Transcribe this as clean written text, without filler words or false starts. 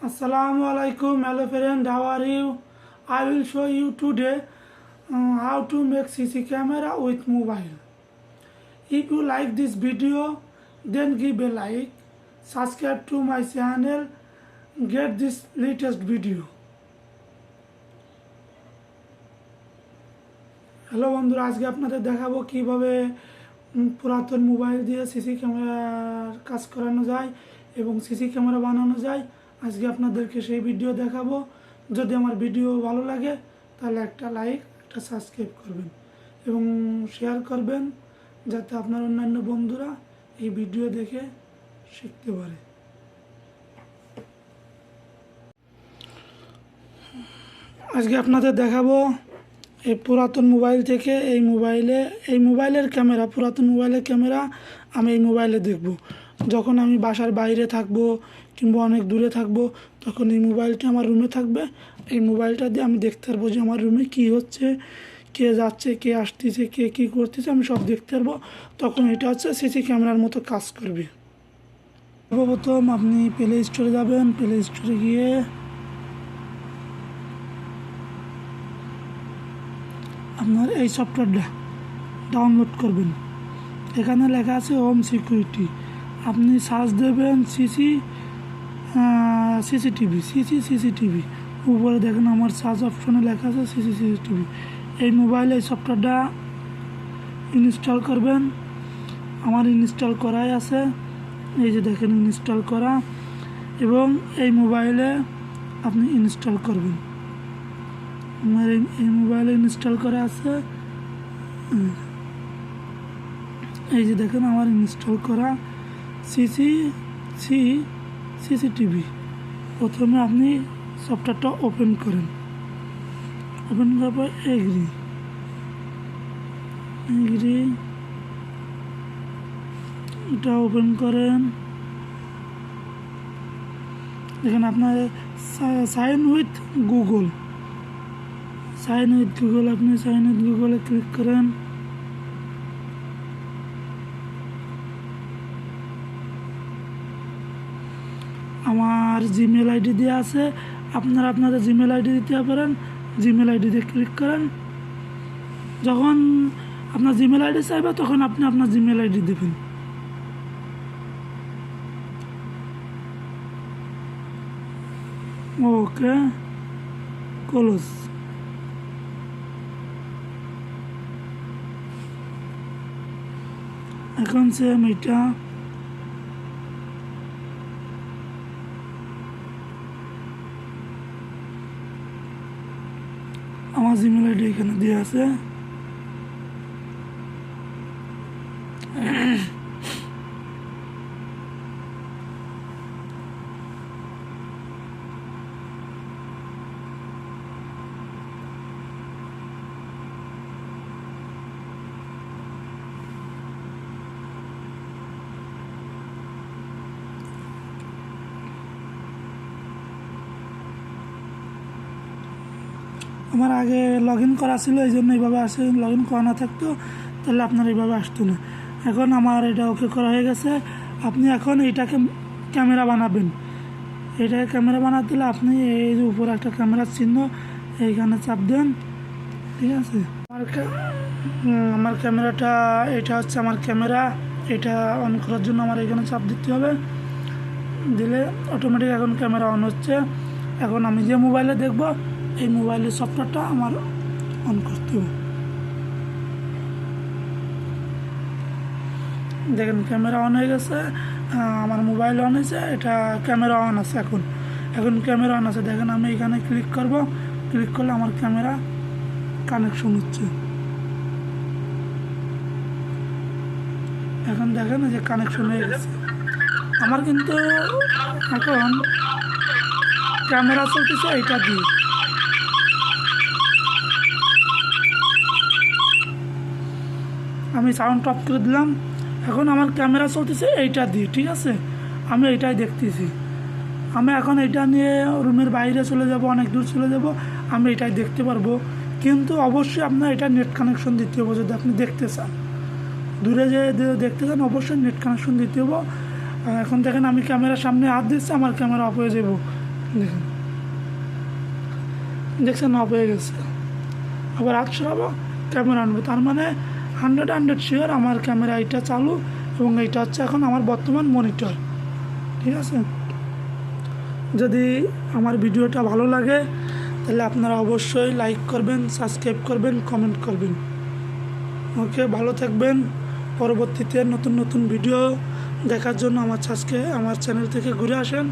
Assalamu alaikum, hello friend, how are you? I will show you today how to make CC camera with mobile. If you like this video, then give a like, subscribe to my channel, get this latest video. Hello বন্ধুরা, আজকে আপনাদের দেখাবো কিভাবে পুরাতন mobile দিয়ে CC ক্যামেরার কাজ করানো যায় এবং সিসি ক্যামেরা বানানো যায়। আজকে আপনাদেরকে সেই ভিডিও দেখাবো। যদি আমার ভিডিও ভালো লাগে তাহলে একটা লাইক, একটা সাবস্ক্রাইব করবেন এবং শেয়ার করবেন, যাতে আপনার অন্যান্য বন্ধুরা এই ভিডিও দেখে শিখতে পারে। আজকে আপনাদের দেখাবো এই পুরাতন মোবাইল থেকে এই মোবাইলের ক্যামেরা, পুরাতন মোবাইলের ক্যামেরা আমি এই মোবাইলে দেখব। যখন আমি বাসার বাইরে থাকব কিংবা অনেক দূরে থাকব, তখন এই মোবাইলটা আমার রুমে থাকবে। এই মোবাইলটা দিয়ে আমি দেখতে পারবো যে আমার রুমে কী হচ্ছে, কে যাচ্ছে, কে আসতেছে, কে কী করতেছে, আমি সব দেখতে পারবো। তখন এটা হচ্ছে সিসি ক্যামেরার মতো কাজ করবে। সর্বপ্রথম আপনি প্লে স্টোরে যাবেন। প্লে স্টোরে গিয়ে আপনার এই সফটওয়্যারটা ডাউনলোড করবেন। এখানে লেখা আছে হোম সিকিউরিটি। আপনি সার্চ দেবেন সিসিটিভি। উপরে দেখেন আমার সার্চ অপশনে লেখা আছে সিসিটিভি। এই মোবাইলে এই সফটওয়্যারটা ইনস্টল করবেন। আমার ইনস্টল করাই আছে, এই যে দেখেন ইনস্টল করা, এবং এই মোবাইলে আপনি ইনস্টল করবেন। আমার এই মোবাইলে ইনস্টল করা আছে, এই যে দেখেন আমার ইনস্টল করা সিসিটিভি। প্রথমে আপনি সফটওয়্যারটা ওপেন করেন। ওপেন করার পর এগ্রি এটা ওপেন করেন। দেখেন আপনার সাইন উইথ গুগল, আপনি সাইন উইথ গুগলে ক্লিক করেন। আমার জিমেল আইডি দেওয়া আছে, আপনারা আপনাদের জিমেল আইডি দিতে পারেন। জিমেল আইডি দিয়ে ক্লিক করেন। যখন আপনার জিমেল আইডি চাইবে তখন আপনি আপনার জিমেল আইডি দেবেন। ওকে, ক্লোজ। এখন সেম এটা আমার জিমেল আইডি এখানে দিয়ে আছে। আমার আগে লগ ইন করা ছিল, এই জন্য এইভাবে আসে। লগ ইন করা না থাকতো তাহলে আপনার এইভাবে আসতো না। এখন আমার এটা ওকে করা হয়ে গেছে। আপনি এখন এইটাকে ক্যামেরা বানাবেন। এটাকে ক্যামেরা বানাতে হলে আপনি এই যে উপরে একটা ক্যামেরার চিহ্ন, এইখানে চাপ দেন, ঠিক আছে। আমার ক্যামেরাটা, এটা হচ্ছে আমার ক্যামেরা। এটা অন করার জন্য আমার এখানে চাপ দিতে হবে। দিলে অটোমেটিক এখন ক্যামেরা অন হচ্ছে। এখন আমি যে মোবাইলে দেখব এই মোবাইলের সফটওয়্যারটা আমার অন করতে হবে। দেখেন ক্যামেরা অন হয়ে গেছে, আমার মোবাইল অন হয়েছে, এটা ক্যামেরা অন আছে। এখন ক্যামেরা অন আছে। দেখেন আমি এখানে ক্লিক করব। ক্লিক করলে আমার ক্যামেরা কানেকশন হচ্ছে। এখন দেখেন যে কানেকশন হয়ে গেছে আমার। কিন্তু এখন ক্যামেরা চলতেছে এইটা দিয়ে। আমি সাউন্ড অফ করে দিলাম। এখন আমার ক্যামেরা চলতেছে এইটা দিয়ে, ঠিক আছে। আমি এইটাই দেখতেছি। আমি এখন এইটা নিয়ে রুমের বাইরে চলে যাব, অনেক দূর চলে যাব, আমি এটাই দেখতে পারবো। কিন্তু অবশ্যই আপনার এটা নেট কানেকশন দিতে হবে। যদি আপনি দেখতে চান, দূরে যে দেখতে চান, অবশ্যই নেট কানেকশন দিতে হবে। এখন দেখেন আমি ক্যামেরার সামনে হাত দিচ্ছি, আমার ক্যামেরা অফ হয়ে যাব। দেখুন, দেখছেন অফ হয়ে গেছে। আবার হাত সরাবো, ক্যামেরা আনবো, তার মানে 100 শিওর আমার ক্যামেরা এইটা চালু, এবং এইটা হচ্ছে এখন আমার বর্তমান মনিটর। ঠিক আছে, যদি আমার ভিডিওটা ভালো লাগে তাহলে আপনারা অবশ্যই লাইক করবেন, সাবস্ক্রাইব করবেন, কমেন্ট করবেন। ওকে, ভালো থাকবেন। পরবর্তীতে নতুন নতুন ভিডিও দেখার জন্য আমার চ্যানেল থেকে ঘুরে আসেন।